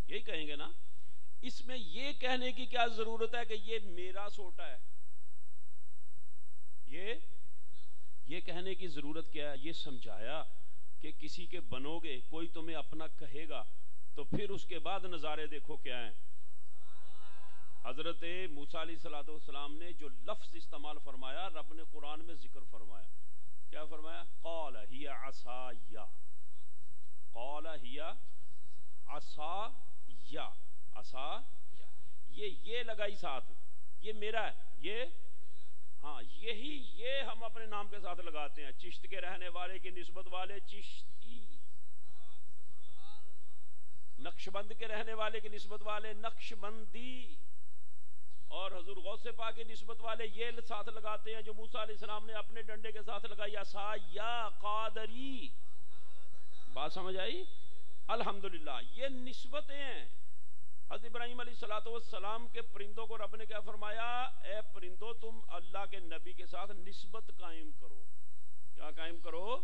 یہی کہیں گے نا. اس میں یہ کہنے کی کیا ضرورت ہے کہ یہ میرا سوٹا ہے؟ یہ کہنے کی ضرورت کیا ہے؟ یہ سمجھایا کہ کسی کے بنو گے، کوئی تمہیں اپنا کہے گا تو پھر اس کے بعد نظارے دیکھو کیا ہیں. حضرت موسیٰ علیہ السلام نے جو لفظ استعمال فرمایا، رب نے قرآن میں ذکر فرمایا. کیا فرمایا؟ قال ہی عصایا، قال ہی عصایا، عصا، یہ لگائی ساتھ، یہ میرا ہے. یہ ہاں یہی یہ ہم اپنے نام کے ساتھ لگاتے ہیں. چشت کے رہنے والے کی نسبت والے چشتی، نقشبند کے رہنے والے کی نسبت والے نقشبندی، اور حضور غوث پاک کی نسبت والے یہ ساتھ لگاتے ہیں جو موسیٰ علیہ السلام نے اپنے ڈنڈے کے ساتھ لگائی، عصا یا قادری. بات سمجھ آئی؟ الحمدللہ یہ نسبتیں ہیں. حضرت ابراہیم علیہ السلام کے پرندوں کو رب نے کیا فرمایا؟ اے پرندوں تم اللہ کے نبی کے ساتھ نسبت قائم کرو. کیا قائم کرو؟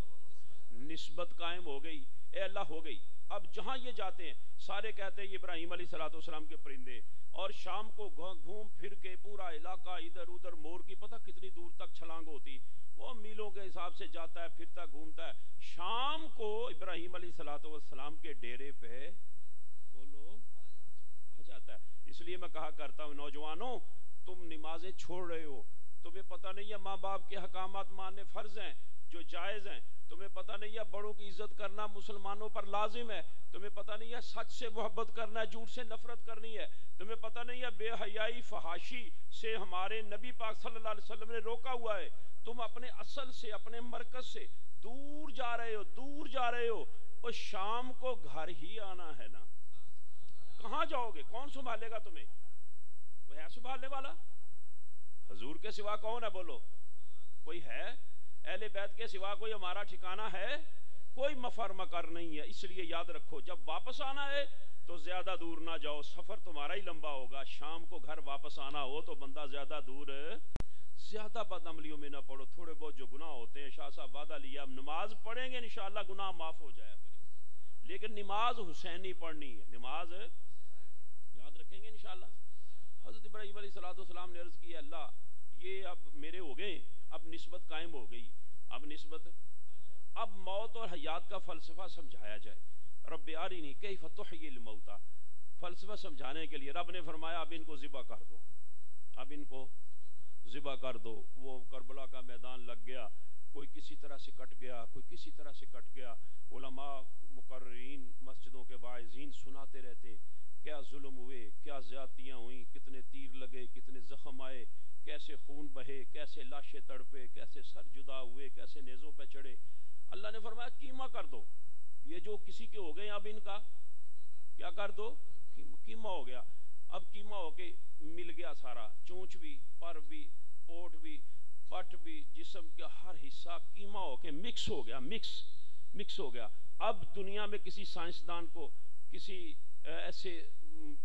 نسبت قائم ہو گئی. اے اللہ ہو گئی. اب جہاں یہ جاتے ہیں سارے کہتے ہیں یہ ابراہیم علیہ السلام کے پرندے، اور شام کو گھوم پھر کے پورا علاقہ ادھر ادھر، مور کی پتہ کتنی دور تک چھلانگ ہوتی، وہ میلوں کے حساب سے جاتا ہے، پھرتا گھومتا ہے. شام کو ابراہیم علیہ السلام کے ڈیرے پہ بولو آ جاتا ہے. اس لیے میں کہا کرتا ہوں نوجوانوں، تم نمازیں چھوڑ رہے ہو، تمہیں پتہ نہیں ہے ماں باپ کے حکامات ماننے فرض ہیں جو جائز ہیں، تمہیں پتہ نہیں ہے بڑوں کی عزت کرنا مسلمانوں پر لازم ہے، تمہیں پتہ نہیں ہے سچ سے محبت کرنا ہے، جھوٹ سے نفرت کرنی ہے، تمہیں پتہ نہیں ہے بے حیائی فحاشی سے ہمارے نبی پاک صلی اللہ علیہ وسلم نے روکا ہوا ہے. تم اپنے اصل سے، اپنے مرکز سے دور جا رہے ہو، دور جا رہے ہو. اور شام کو گھر ہی آنا ہے نا، کہاں جاؤ گے؟ کون سنبھالے گا تمہیں؟ وہ ہے سنبھالنے والا؟ حضور کے سوا کون ہے؟ بولو کوئی ہے؟ اہل بیت کے سوا کوئی ہمارا ٹھکانہ ہے؟ کوئی مفر مکر نہیں ہے. اس لیے یاد رکھو جب واپس آنا ہے تو زیادہ دور نہ جاؤ، سفر تمہارا ہی لمبا ہوگا. شام کو گھر واپس آنا ہو تو بندہ زیادہ دور، زیادہ بد عملیوں میں نہ پڑو. تھوڑے بہت جو گناہ ہوتے ہیں، شاہ صاحب وعدہ لیا نماز پڑھیں گے انشاءاللہ گناہ معاف ہو جایا کرے، لیکن نماز حسینی پڑھنی ہے، نماز یاد رکھیں گے انشاءاللہ. حضرت ابراہیم علیہ السلام نے عرض کی اللہ یہ اب میرے ہو گئے، اب نسبت قائم ہو گئی، اب نسبت، اب موت اور حیات کا فلسفہ سمجھایا جائے. رب ارنی کیف تحیی الموتى، فلسفہ سمجھانے کے لیے رب نے فرمایا اب ان کو ذبح کر دو، اب ان کو ذبح کر دو. وہ کربلا کا میدان لگ گیا، کوئی کسی طرح سے کٹ گیا، کوئی کسی طرح سے کٹ گیا. علماء مقررین مسجدوں کے واعظین سناتے رہتے کیا ظلم ہوئے، کیا زیادتیاں ہوئیں، کتنے تیر لگے، کتنے زخم آئے، کیسے خون بہے، کیسے لاشیں تڑپے، کیسے سر جدا ہوئے، کیسے نیزوں پہ چڑھے. اللہ نے فرمایا کیما کر دو، یہ جو کسی کے ہو گئے اب ان کا کیا کر دو، کیما ہو گیا. اب کیما ہو کے مل گیا سارا، چونچ بھی، پر بھی، پوٹ بھی، پٹ بھی، جسم کا ہر حصہ کیما ہو کے مکس ہو گیا، مکس ہو گیا. اب دنیا میں کسی سائنسدان کو، کسی ایسے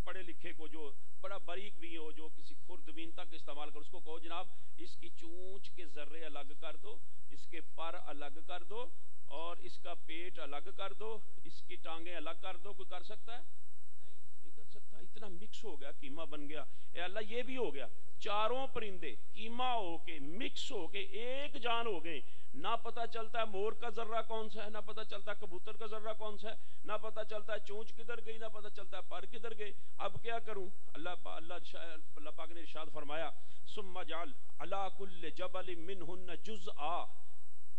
پڑھے لکھے کو جو بڑا باریک بھی ہو، جو کسی خوردبین تک استعمال کر، اس کو کہو جناب اس کی چونچ کے ذرے الگ کر دو، اس کے پر الگ کر دو، اور اس کا پیٹ الگ کر دو، اس کی ٹانگیں الگ کر دو. کوئی کر سکتا ہے؟ نہیں کر سکتا. اتنا مکس ہو گیا، کیما بن گیا. اے اللہ یہ بھی ہو گیا، چاروں پرندے کیما ہو کے مکس ہو کے ایک جان ہو گئے. نہ پتہ چلتا ہے مور کا ذرہ کون سا ہے، نہ پتہ چلتا ہے کبوتر کا ذرہ کون سا ہے، نہ پتہ چلتا ہے چونچ کدھر گئی، نہ پتہ چلتا ہے پر کدھر گئے. اب کیا کروں؟ اللہ پاک نے ارشاد فرمایا ثم جعل علی کل جبل منہن جزءا.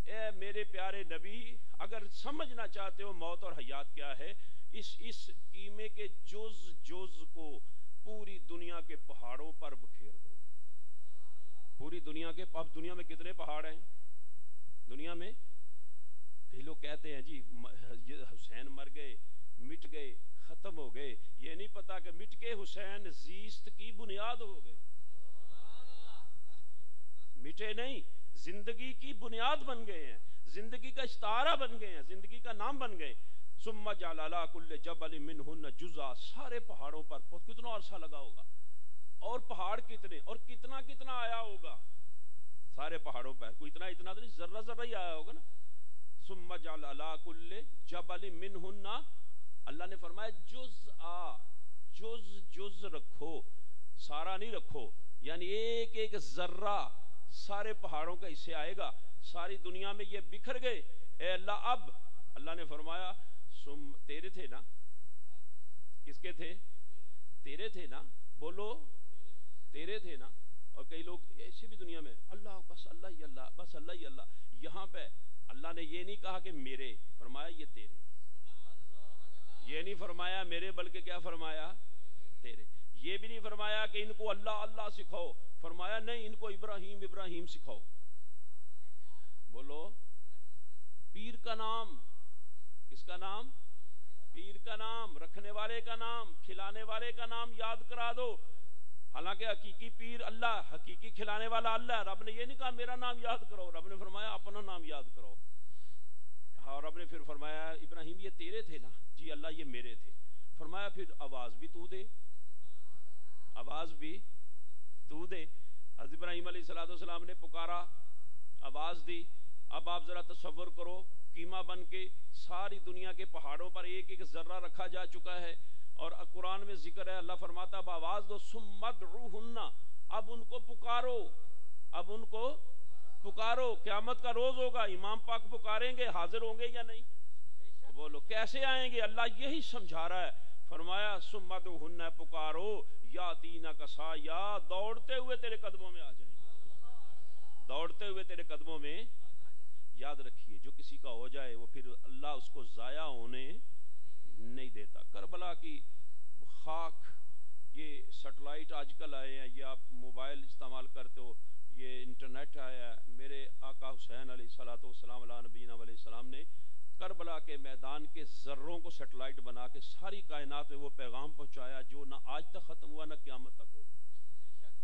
اے میرے پیارے نبی اگر سمجھنا چاہتے ہو موت اور حیات کیا ہے، اس کیمے کے جز کو پوری دنیا کے پہاڑوں پر بکھیر دو. پوری دنیا کے، اب دنیا میں کتنے پہاڑ ہیں؟ دنیا میں کئی لوگ کہتے ہیں جی حسین مر گئے، مٹ گئے، ختم ہو گئے. یہ نہیں پتا کہ مٹ کے حسین زیست کی بنیاد ہو گئے. مٹے نہیں، زندگی کی بنیاد بن گئے ہیں، زندگی کا استعارہ بن گئے ہیں، زندگی کا نام بن گئے. ثم جعل علی کل جبل منہن جزءا. سارے پہاڑوں پر کتنا عرصہ لگا ہوگا، اور پہاڑ کتنے، اور کتنا کتنا آیا ہوگا سارے پہاڑوں پر. کوئی اتنا تو نہیں، ذرہ ذرہ ہی آیا ہوگا نا. ثم جعل علی کل جبل منہن، اللہ نے فرمایا جزءا، جز جز رکھو، سارا نہیں رکھو، یعنی ایک ایک ذرہ سارے پہاڑوں کا حصے آئے گا، ساری دنیا میں یہ بکھر گئے، اے اللہ اب اللہ نے فرمایا تیرے تھے نا، کس کے تھے؟ تیرے تھے نا، بولو تیرے تھے نا۔ اور کئی لوگ ایسے بھی دنیا میں اللہ بس اللہ ہی اللہ، بس اللہ ہی اللہ، یہاں پہ اللہ نے یہ نہیں کہا کہ میرے، فرمایا یہ تیرے، یہ نہیں فرمایا میرے بلکہ کیا فرمایا؟ تیرے۔ یہ بھی نہیں فرمایا کہ ان کو اللہ اللہ سکھاؤ، فرمایا نہیں ان کو ابراہیم ابراہیم سکھاؤ۔ بولو پیر کا نام، کس کا نام؟ پیر کا نام، رکھنے والے کا نام، کھلانے والے کا نام یاد کرا دو، حالانکہ حقیقی پیر اللہ، حقیقی کھلانے والا اللہ۔ رب نے یہ نہیں کہا میرا نام یاد کرو، رب نے فرمایا اپنا نام یاد کرو۔ اور رب نے پھر فرمایا ابراہیم یہ تیرے تھے نا؟ جی اللہ یہ میرے تھے۔ فرمایا پھر آواز بھی تو دے، آواز بھی تو دے۔ حضرت ابراہیم علیہ السلام نے پکارا، آواز دی۔ اب آپ ذرا تصور کرو، قیمہ بن کے ساری دنیا کے پہاڑوں پر ایک ایک ذرہ رکھا جا چکا ہے، اور قرآن میں ذکر ہے، اللہ فرماتا اب آواز دو، ثم ادعوہن، اب ان کو پکارو، اب ان کو پکارو۔ قیامت کا روز ہوگا، امام پاک پکاریں گے، حاضر ہوں گے یا نہیں؟ بولو کیسے آئیں گے؟ اللہ یہی سمجھا رہا ہے، فرمایا ثم ادعوہن، پکارو، یاتینک سعیا، دوڑتے ہوئے تیرے قدموں میں آ جائیں گے، دوڑتے ہوئے تیرے قدموں میں۔ یاد رکھیے جو کسی کا ہو جائے وہ پھر اللہ اس کو ضائع ہونے نہیں دیتا۔ کربلا کی خاک، یہ سیٹلائٹ آج کل آئے ہیں، یہ آپ موبائل استعمال کرتے ہو، یہ انٹرنیٹ آیا ہے، میرے آقا حسین علیہ الصلوۃ والسلام علی نبینا علیہ السلام نے کربلا کے میدان کے ذروں کو سیٹلائٹ بنا کے ساری کائنات میں وہ پیغام پہنچایا جو نہ آج تک ختم ہوا نہ قیامت تک ہوگا۔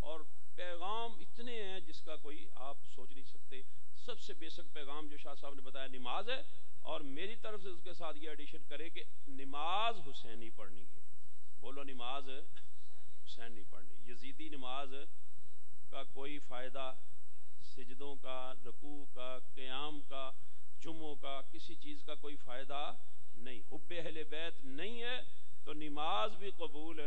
اور پیغام اتنے ہیں جس کا کوئی آپ سوچ نہیں سکتے۔ سب سے بیسک پیغام جو شاہ صاحب نے بتایا نماز ہے، اور میری طرف سے اس کے ساتھ یہ ایڈیشن کرے کہ نماز حسینی پڑھنی ہے۔ بولو نماز حسینی پڑھنی۔ یزیدی نماز کا کوئی فائدہ، سجدوں کا، رکوع کا، قیام کا، جمعوں کا، کسی چیز کا کوئی فائدہ نہیں۔ حب اہل بیت نہیں ہے تو نماز بھی قبول،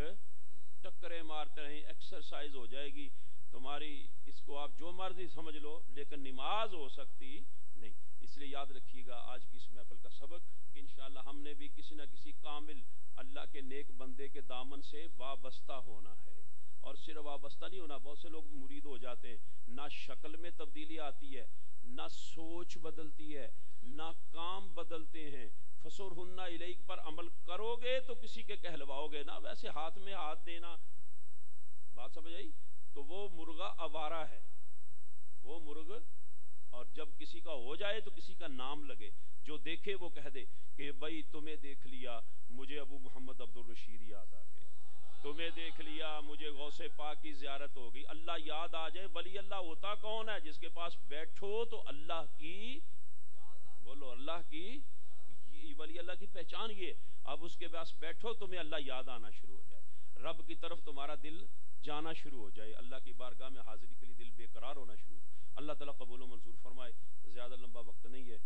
ٹکریں مارتے رہیں، ایکسرسائز ہو جائے گی تمہاری، اس کو آپ جو مرضی سمجھ لو، لیکن نماز ہو سکتی نہیں۔ اس لیے یاد رکھیے گا آج کی اس محفل کا سبق کہ انشاءاللہ ہم نے بھی کسی نہ کسی کامل اللہ کے نیک بندے کے دامن سے وابستہ ہونا ہے۔ اور صرف وابستہ نہیں ہونا، بہت سے لوگ مرید ہو جاتے ہیں، نہ شکل میں تبدیلی آتی ہے، نہ سوچ بدلتی ہے، نہ کام بدلتے ہیں۔ فسرہن الیک پر عمل کرو گے تو کسی کے کہلواؤ گے نا، ویسے ہاتھ میں ہاتھ دینا، بات سمجھ آئی؟ تو وہ مرغا آوارہ ہے، وہ مرغ، اور جب کسی کا ہو جائے تو کسی کا نام لگے، جو دیکھے وہ کہہ دے کہ بھائی تمہیں دیکھ لیا مجھے ابو محمد عبد الرشید یاد آ گئے، تمہیں دیکھ لیا مجھے غوث پاک کی زیارت ہو گئی۔ اللہ یاد آ جائے۔ ولی اللہ ہوتا کون ہے؟ جس کے پاس بیٹھو تو اللہ کی، بولو اللہ کی، ولی اللہ کی پہچان یہ، اب اس کے پاس بیٹھو تمہیں اللہ یاد آنا شروع ہو جائے، رب کی طرف تمہارا دل جانا شروع ہو جائے، اللہ کی بارگاہ میں حاضری کے لیے دل بے قرار ہونا شروع ہو جائے۔ اللہ تعالیٰ قبول و منظور فرمائے۔ زیادہ لمبا وقت نہیں ہے۔